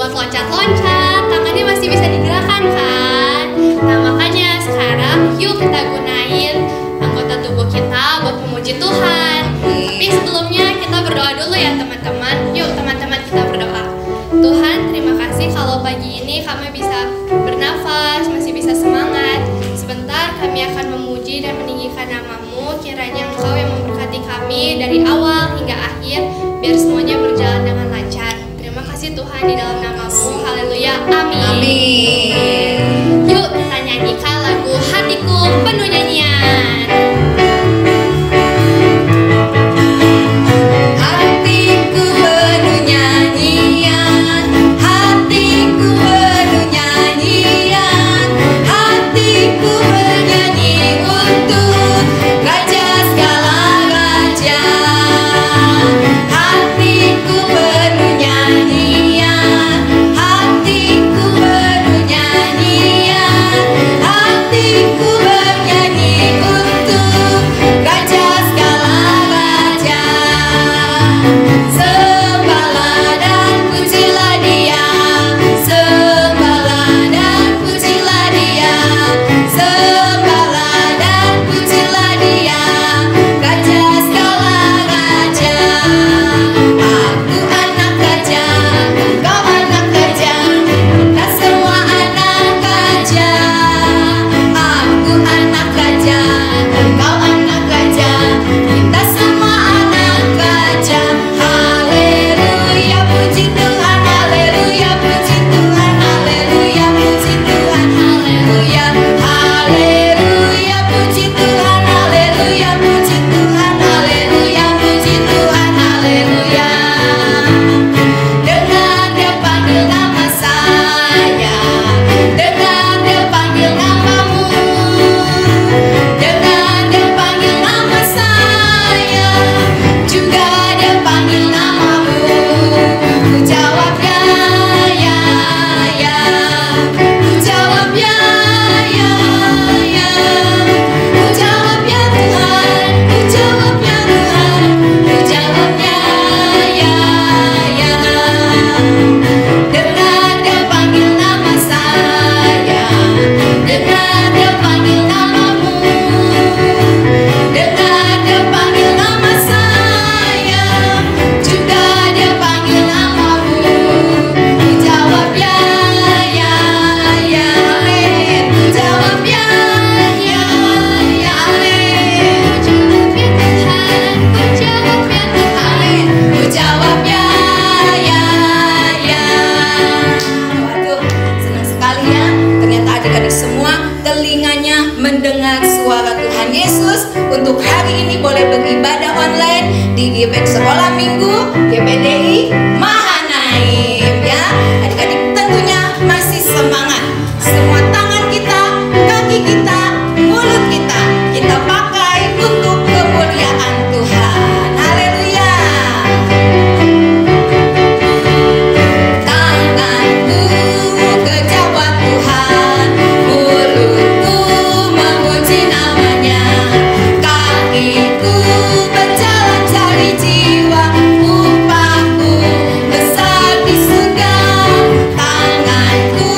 buat loncat-loncat, tangannya masih bisa digerakkan kan? Nah makanya sekarang yuk kita gunain anggota tubuh kita buat memuji Tuhan. Tapi sebelumnya kita berdoa dulu ya teman-teman. Yuk teman-teman kita berdoa. Tuhan terima kasih kalau pagi ini kami bisa bernafas, masih bisa semangat. Sebentar kami akan memuji dan meninggikan nama-Mu. Kiranya Engkau yang memberkati kami dari awal hingga akhir, biar semuanya berjalan dengan lancar. Terima kasih Tuhan di dalam nama-Mu. Haleluya. Amin. Amin. Yuk kita nyanyikan lagu Hatiku Penuh Nyanyian. Hatiku penuh nyanyian, hatiku penuh nyanyian, hatiku bernyanyi untuk Raja segala raja. Hatiku penuh nyanyian, hatiku penuh nyanyian, hatiku bernyanyi untuk Raja segala raja. Sembahlah dan pujilah Dia, sembahlah dan pujilah Dia, sembahlah dan pujilah Dia, Raja segala raja. Aku anak raja, kau anak raja, kita semua anak raja. Aku anak raja, kau anak raja, kita semua anak raja. Haleluya puji Tuhan, haleluya puji Tuhan, haleluya puji Tuhan, haleluya. Haleluya puji Tuhan, haleluya puji Tuhan, haleluya puji Tuhan, haleluya. Dengar Dia panggil nama saya, dengar Dia panggil namamu, dengar Dia panggil nama saya, juga Dia panggil namamu. Ku jawab ya, ya, ya. Ku jawab ya, ya, ya. Ku jawab ya Tuhan, ku jawab ya Tuhan, ku jawab ya, ya, ya. Dengar Dia panggil nama saya, dengar Dia panggil namamu, dengar Dia panggil nama saya, juga Dia panggil namamu. Ku jawab ya, ya, ya, amin. Ku jawab ya, ya, ya, amin. Ku jawab ya Tuhan, ku jawab ya Tuhan, amin. Ku jawab ya, ya, ya. Waduh, senang sekali ya. Ternyata adik-adik semua telinganya mendengar suara Tuhan Yesus. Untuk hari ini boleh beribadah online di GBK Sekolah Minggu GPDI Mahanaim ya. Adik-adik tentunya masih semangat. Semua tangan kita, kaki kita, mulut kita, kita pakai untuk kemuliaan Tuhan. Haleluya. Tanganku kejawab Tuhan, mulutku memuji namanya, kakiku berjalan cari jiwa, upahku besar di surga. Tanganku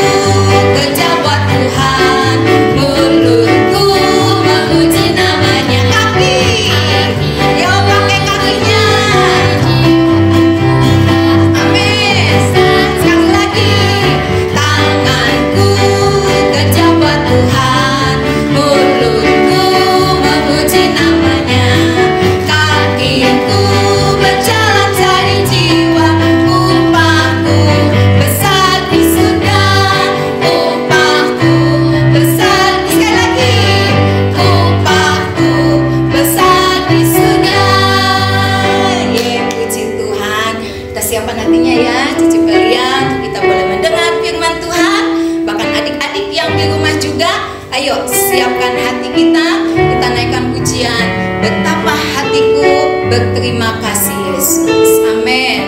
kejawab Tuhan, mulutku memuji namanya. Kaki, ya pakai kakinya. Amin. Sekali lagi. Tanganku kejawab Tuhan, mulutku memuji namanya, kakiku berjalan cari jiwa, upahku besar di surga, upahku besar. Sekali lagi. Upahku besar di surga. Puji Tuhan. Kita siapkan hatinya ya, Cici Belia, untuk kita boleh mendengar firman Tuhan. Bahkan adik-adik yang di rumah juga, ayo siapkan hati kita. Kita naikkan pujian, betapa hatiku berterima kasih Yesus. Amin.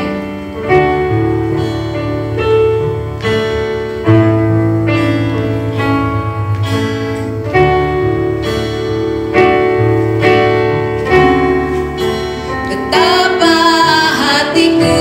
Betapa hatiku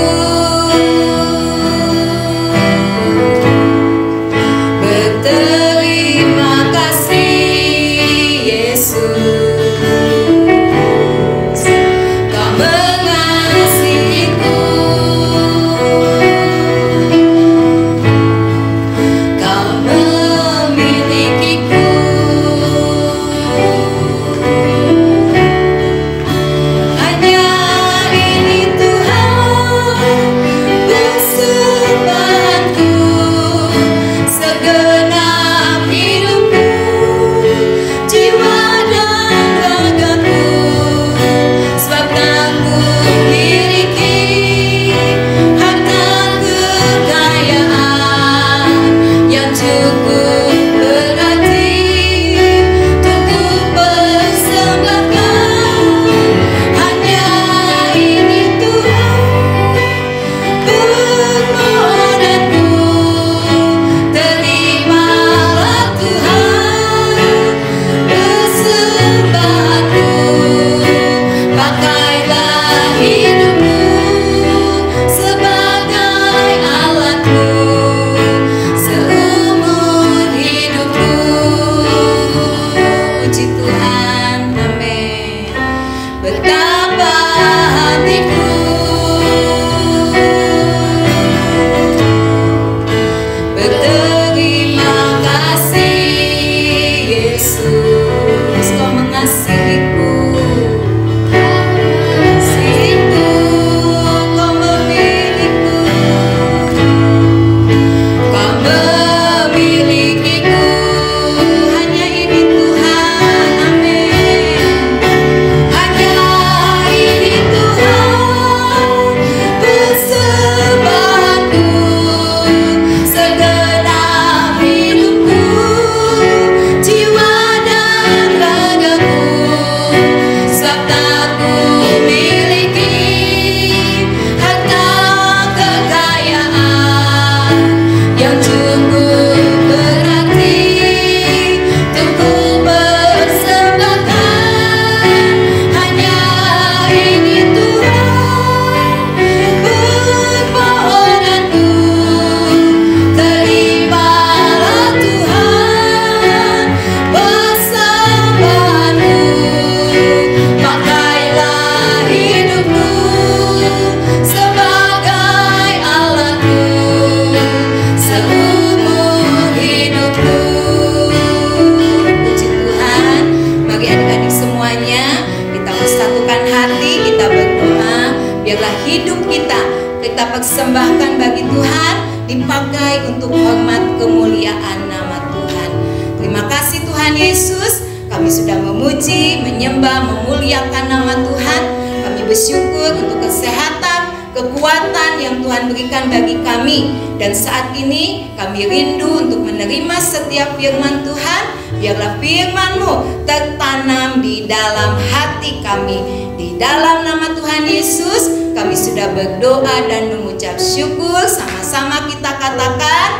hidup kita persembahkan bagi Tuhan, dipakai untuk hormat kemuliaan nama Tuhan. Terima kasih Tuhan Yesus, kami sudah memuji, menyembah, memuliakan nama Tuhan. Kami bersyukur untuk kesehatan, kekuatan yang Tuhan berikan bagi kami. Dan saat ini kami rindu untuk menerima setiap firman Tuhan. Biarlah firman-Mu tertanam di dalam hati kami. Di dalam nama Tuhan Yesus kami sudah berdoa dan mengucap syukur. Sama-sama kita katakan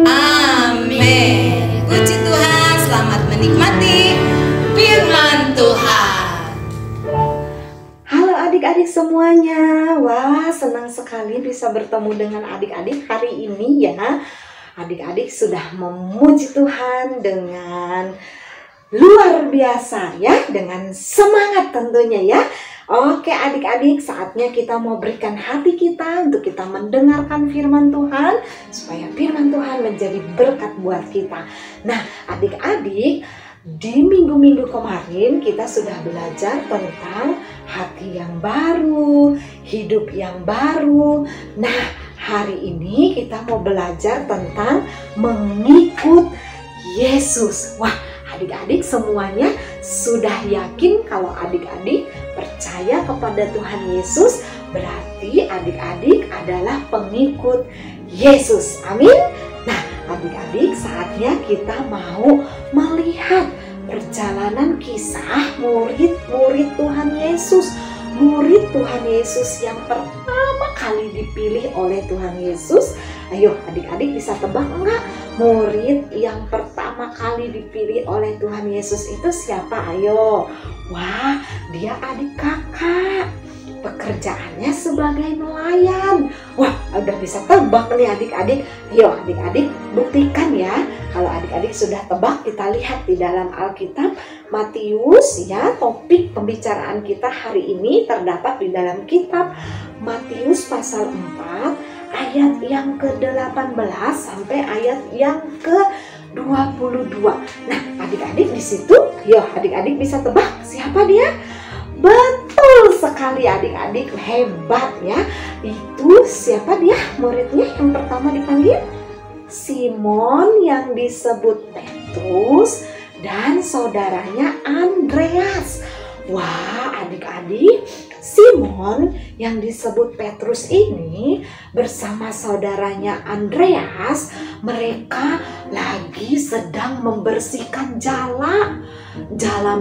amin. Puji Tuhan, selamat menikmati firman Tuhan. Halo adik-adik semuanya. Wah, senang sekali bisa bertemu dengan adik-adik hari ini ya. Adik-adik sudah memuji Tuhan dengan luar biasa ya, dengan semangat tentunya ya. Oke adik-adik, saatnya kita mau berikan hati kita untuk kita mendengarkan firman Tuhan, supaya firman Tuhan menjadi berkat buat kita. Nah adik-adik, di minggu-minggu kemarin kita sudah belajar tentang hati yang baru, hidup yang baru. Nah hari ini kita mau belajar tentang mengikut Yesus. Wah, adik-adik semuanya sudah yakin kalau adik-adik percaya kepada Tuhan Yesus, berarti adik-adik adalah pengikut Yesus. Amin. Nah, adik-adik saatnya kita mau melihat perjalanan kisah murid-murid Tuhan Yesus. Murid Tuhan Yesus yang pertama kali dipilih oleh Tuhan Yesus. Ayo adik-adik bisa tebak enggak? Murid yang pertama kali dipilih oleh Tuhan Yesus itu siapa? Ayo. Wah, dia adik kakak. Pekerjaannya sebagai nelayan. Wah, udah bisa tebak nih adik-adik. Ayo adik-adik buktikan ya. Kalau adik-adik sudah tebak, kita lihat di dalam Alkitab Matius ya. Topik pembicaraan kita hari ini terdapat di dalam kitab Matius pasal 4 ayat yang ke-18 sampai ayat yang ke-22. Nah, adik-adik di situ, yuk adik-adik bisa tebak siapa dia? Betul sekali adik-adik, hebat ya. Itu siapa dia? Muridnya yang pertama dipanggil Simon yang disebut Petrus dan saudaranya Andreas. Wah adik-adik, Simon yang disebut Petrus ini bersama saudaranya Andreas, mereka lagi sedang membersihkan jala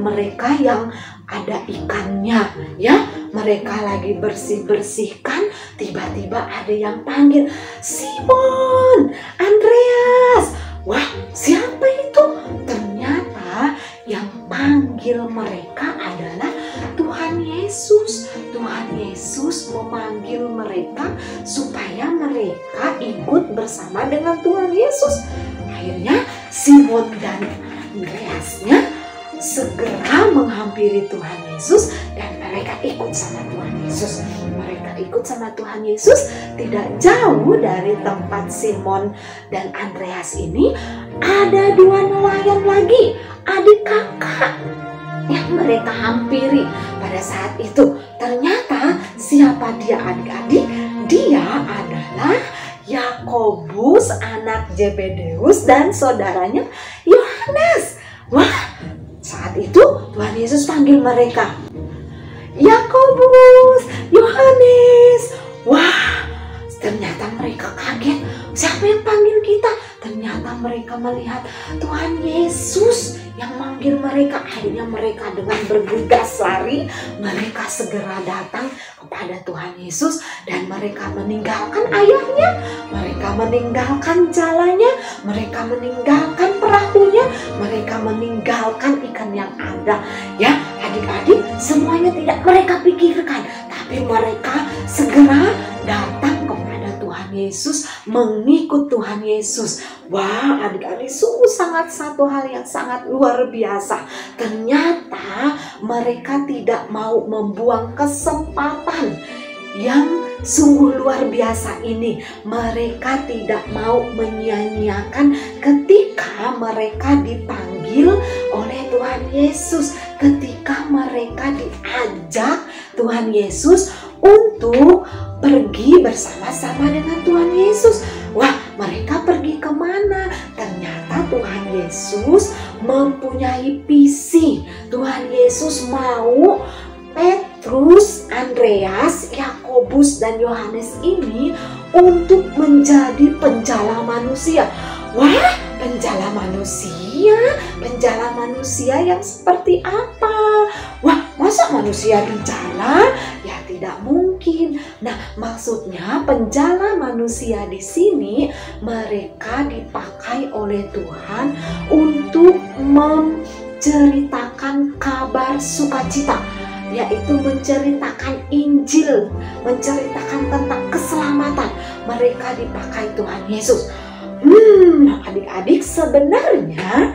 mereka yang ada ikannya ya. Mereka lagi bersih-bersihkan, tiba-tiba ada yang panggil, Simon, Andreas. Wah, siapa itu? Ternyata yang panggil mereka adalah Tuhan Yesus. Tuhan Yesus memanggil mereka supaya mereka ikut bersama dengan Tuhan Yesus. Akhirnya Simon dan Andreasnya segera menghampiri Tuhan Yesus dan mereka ikut sama Tuhan Yesus. Mereka ikut sama Tuhan Yesus. Tidak jauh dari tempat Simon dan Andreas ini ada dua nelayan lagi, adik kakak yang mereka hampiri pada saat itu. Ternyata siapa dia adik-adik? Dia adalah Yakobus anak Zebedeus dan saudaranya Yohanes. Wah, saat itu Tuhan Yesus panggil mereka, Yakobus, Yohanes. Wah, ternyata mereka kaget. Siapa yang panggil kita? Ternyata mereka melihat Tuhan Yesus yang manggil mereka. Akhirnya mereka dengan bergegas lari, mereka segera datang kepada Tuhan Yesus dan mereka meninggalkan ayahnya, mereka meninggalkan jalannya, mereka meninggalkan perahunya, mereka meninggalkan ikan yang ada. Ya, adik-adik, semuanya tidak mereka pikirkan, tapi mereka segera datang kepada Tuhan Yesus, mengikut Tuhan Yesus. Wah, adik-adik, sungguh sangat satu hal yang sangat luar biasa. Ternyata mereka tidak mau membuang kesempatan yang sungguh luar biasa ini. Mereka tidak mau menyia-nyiakan ketika mereka dipanggil oleh Tuhan Yesus. ketika mereka diajak Tuhan Yesus untuk pergi bersama-sama dengan Tuhan Yesus. Wah, mereka pergi kemana? Ternyata Tuhan Yesus mempunyai visi. Tuhan Yesus mau Petrus, Andreas, Yakobus, dan Yohanes ini untuk menjadi penjala manusia. Wah, penjala manusia? Penjala manusia yang seperti apa? Wah, masa manusia dijala? Ya tidak mungkin. Nah, maksudnya penjala manusia di sini mereka dipakai oleh Tuhan untuk menceritakan kabar sukacita, yaitu menceritakan Injil, menceritakan tentang keselamatan. Mereka dipakai Tuhan Yesus. Adik-adik, sebenarnya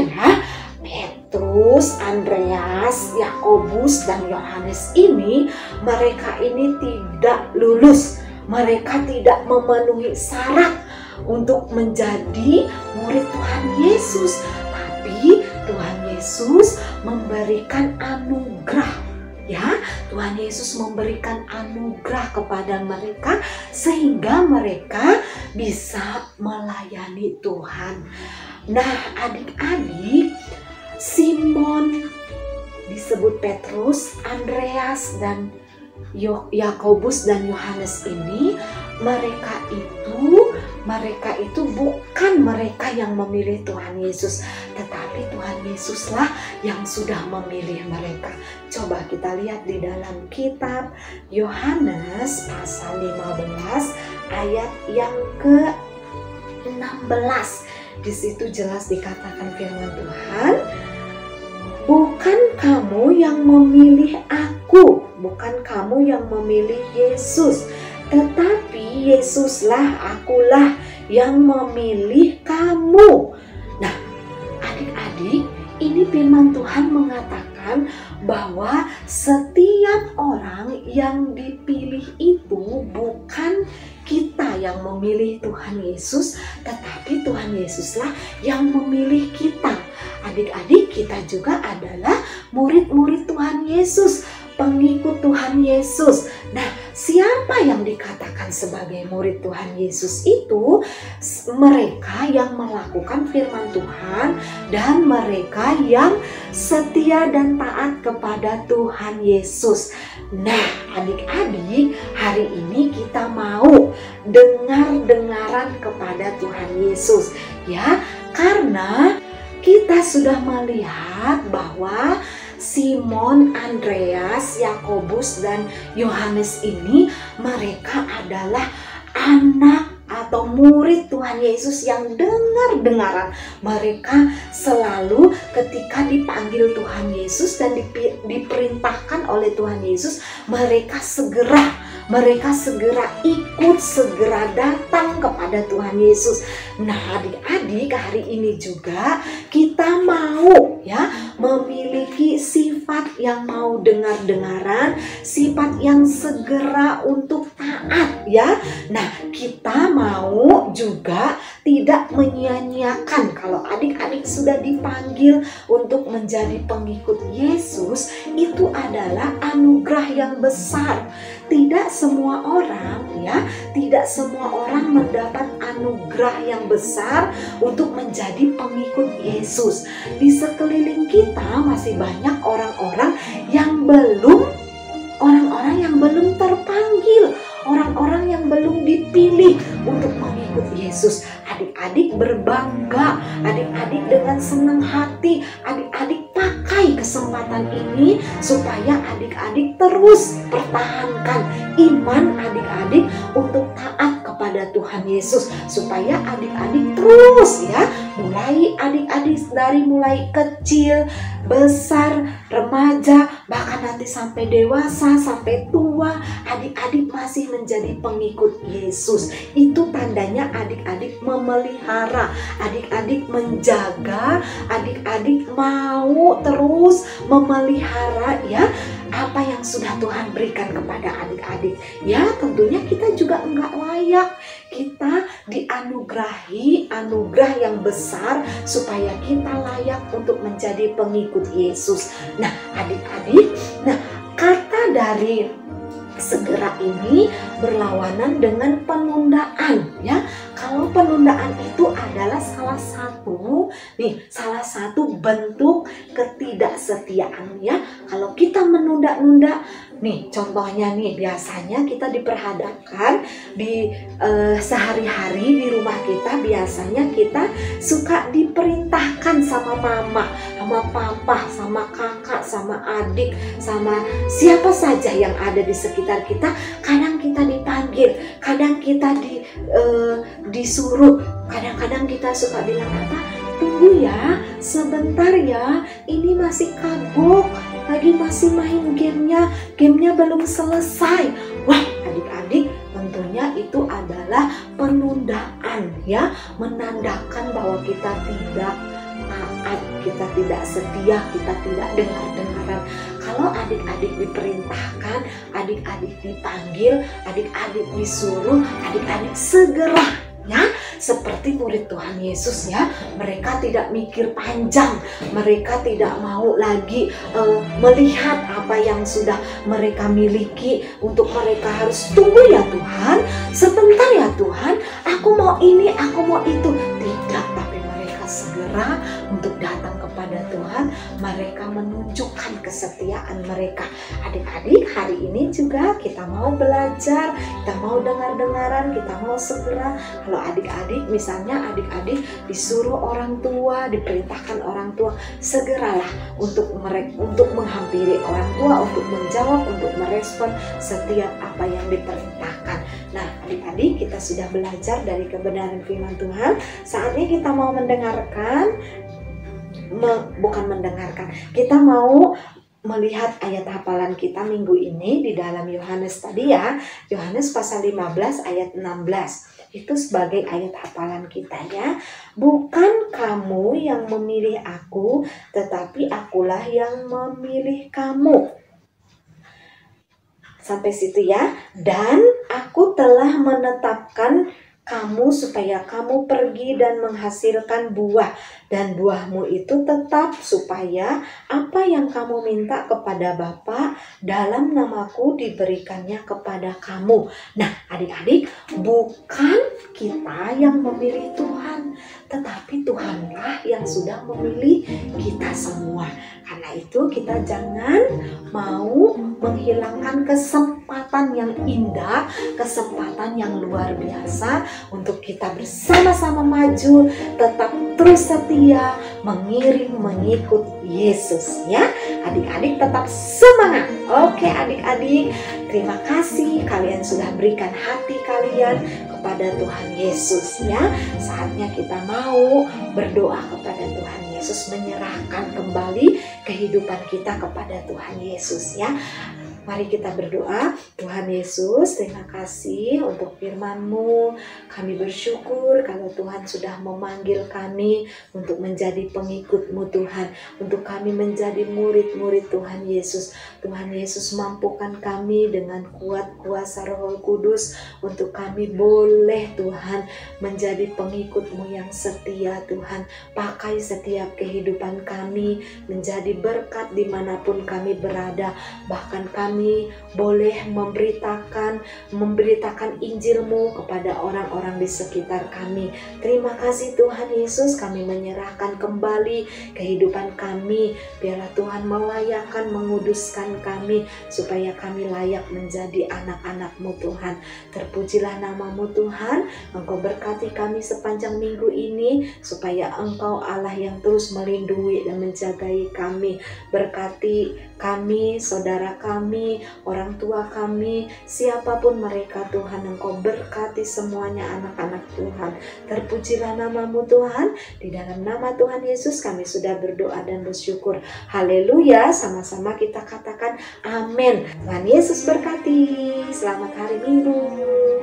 ya, Petrus, Andreas, Yakobus, dan Yohanes ini, mereka ini tidak lulus. Mereka tidak memenuhi syarat untuk menjadi murid Tuhan Yesus. Tapi Tuhan Yesus memberikan anugerah. Ya, Tuhan Yesus memberikan anugerah kepada mereka sehingga mereka bisa melayani Tuhan. Nah, adik-adik, Simon disebut Petrus, Andreas, dan Yakobus dan Yohanes ini, mereka itu bukan mereka yang memilih Tuhan Yesus, tetapi Tuhan Yesuslah yang sudah memilih mereka. Coba kita lihat di dalam kitab Yohanes pasal 15 ayat yang ke-16. Di situ jelas dikatakan firman Tuhan, bukan kamu yang memilih aku, bukan kamu yang memilih Yesus, tetapi Yesuslah, akulah yang memilih kamu. Nah, adik-adik, ini firman Tuhan mengatakan bahwa setiap orang yang dipilih itu bukan kita yang memilih Tuhan Yesus, tetapi Tuhan Yesuslah yang memilih kita. Adik-adik, kita juga adalah murid-murid Tuhan Yesus, pengikut Tuhan Yesus. Nah, siapa yang dikatakan sebagai murid Tuhan Yesus itu? Mereka yang melakukan firman Tuhan dan mereka yang setia dan taat kepada Tuhan Yesus. Nah, adik-adik, hari ini kita mau dengar-dengaran kepada Tuhan Yesus, ya, karena kita sudah melihat bahwa Simon, Andreas, Yakobus, dan Yohanes ini mereka adalah anak atau murid Tuhan Yesus yang dengar-dengaran. Mereka selalu ketika dipanggil Tuhan Yesus dan diperintahkan oleh Tuhan Yesus, mereka segera ikut, segera datang kepada Tuhan Yesus. Nah, adik-adik, hari ini juga kita mau ya memiliki sifat yang mau dengar-dengaran, sifat yang segera untuk taat ya. Nah, kita mau juga tidak menyia-nyiakan kalau adik-adik sudah dipanggil untuk menjadi pengikut Yesus, itu adalah anugerah yang besar. Tidak semua orang mendapat anugerah yang besar untuk menjadi pengikut Yesus. Di sekeliling kita masih banyak orang-orang yang belum terpanggil, orang-orang yang belum dipilih untuk mengikut Yesus. Adik-adik berbangga, adik-adik dengan senang hati, adik-adik pakai kesempatan ini supaya adik-adik terus pertahankan iman adik-adik untuk taat kepada Tuhan Yesus, supaya adik-adik terus ya, mulai adik-adik dari mulai kecil, besar, remaja, bahkan nanti sampai dewasa, sampai tua, bahwa adik-adik masih menjadi pengikut Yesus. Itu tandanya adik-adik memelihara, adik-adik menjaga, adik-adik mau terus memelihara ya apa yang sudah Tuhan berikan kepada adik-adik. Ya, tentunya kita juga enggak layak. Kita dianugerahi anugerah yang besar supaya kita layak untuk menjadi pengikut Yesus. Nah, adik-adik, kata dari segera ini berlawanan dengan penundaan ya. Kalau penundaan itu adalah salah satu bentuk ketidaksetiaan ya. Kalau kita menunda-nunda nih, contohnya nih, biasanya kita diperhadapkan di sehari-hari di rumah kita, biasanya kita suka diperintahkan sama mama, sama papa, sama kakak, sama adik, sama siapa saja yang ada di sekitar kita. Kadang kita dipanggil, kadang kita disuruh, kadang-kadang kita suka bilang apa? Tunggu ya, sebentar ya, ini masih kagok, lagi masih main gamenya belum selesai. Wah, adik-adik, tentunya itu adalah penundaan ya, menandakan bahwa kita tidak taat, kita tidak setia, kita tidak dengar-dengaran. Kalau adik-adik diperintahkan, adik-adik dipanggil, adik-adik disuruh, adik-adik segera ya, seperti murid Tuhan Yesus ya. Mereka tidak mikir panjang, mereka tidak mau lagi melihat apa yang sudah mereka miliki. Untuk mereka harus tunggu ya Tuhan, sebentar ya Tuhan, aku mau ini, aku mau itu. Tidak, tapi mereka segera untuk datang kepada Tuhan. Mereka menunjukkan kesetiaan mereka. Adik-adik, hari ini juga kita mau belajar, kita mau dengar-dengaran, kita mau segera. Kalau adik-adik, misalnya adik-adik disuruh orang tua, diperintahkan orang tua, segeralah untuk menghampiri orang tua, untuk menjawab, untuk merespon setiap apa yang diperintahkan. Nah, adik-adik, kita sudah belajar dari kebenaran firman Tuhan. Saatnya kita mau kita mau melihat ayat hafalan kita minggu ini di dalam Yohanes tadi ya. Yohanes pasal 15 ayat 16. Itu sebagai ayat hafalan kita ya. Bukan kamu yang memilih aku, tetapi akulah yang memilih kamu. Sampai situ ya. Dan aku telah menetapkan kamu supaya kamu pergi dan menghasilkan buah, dan buahmu itu tetap, supaya apa yang kamu minta kepada Bapa dalam namaku diberikannya kepada kamu. Nah, adik-adik, bukan kita yang memilih Tuhan, tetapi Tuhanlah yang sudah memilih kita semua. Karena itu kita jangan mau menghilangkan kesempatan yang indah, kesempatan yang luar biasa untuk kita bersama-sama maju, tetap terus setia, mengikut Yesus ya. Adik-adik tetap semangat. Oke adik-adik, terima kasih kalian sudah berikan hati kalian kepada Tuhan Yesus ya. Saatnya kita mau berdoa kepada Tuhan Yesus, menyerahkan kembali kehidupan kita kepada Tuhan Yesus ya. Mari kita berdoa. Tuhan Yesus, terima kasih untuk firman-Mu. Kami bersyukur kalau Tuhan sudah memanggil kami untuk menjadi pengikut-Mu Tuhan. Untuk kami menjadi murid-murid Tuhan Yesus. Tuhan Yesus, mampukan kami dengan kuat kuasa Roh Kudus untuk kami boleh Tuhan menjadi pengikut-Mu yang setia Tuhan. Pakai setiap kehidupan kami menjadi berkat dimanapun kami berada. Bahkan kami boleh memberitakan Injil-Mu kepada orang-orang di sekitar kami. Terima kasih Tuhan Yesus, kami menyerahkan kembali kehidupan kami. Biarlah Tuhan melayakkan, menguduskan kami, supaya kami layak menjadi anak-anak-Mu Tuhan. Terpujilah nama-Mu Tuhan. Engkau berkati kami sepanjang minggu ini, supaya Engkau Allah yang terus melindungi dan menjagai kami. Berkati kami, saudara kami, kami, orang tua kami, siapapun mereka Tuhan, Engkau berkati semuanya anak-anak Tuhan. Terpujilah nama-Mu Tuhan, di dalam nama Tuhan Yesus kami sudah berdoa dan bersyukur. Haleluya, sama-sama kita katakan amin. Tuhan Yesus berkati. Selamat hari Minggu.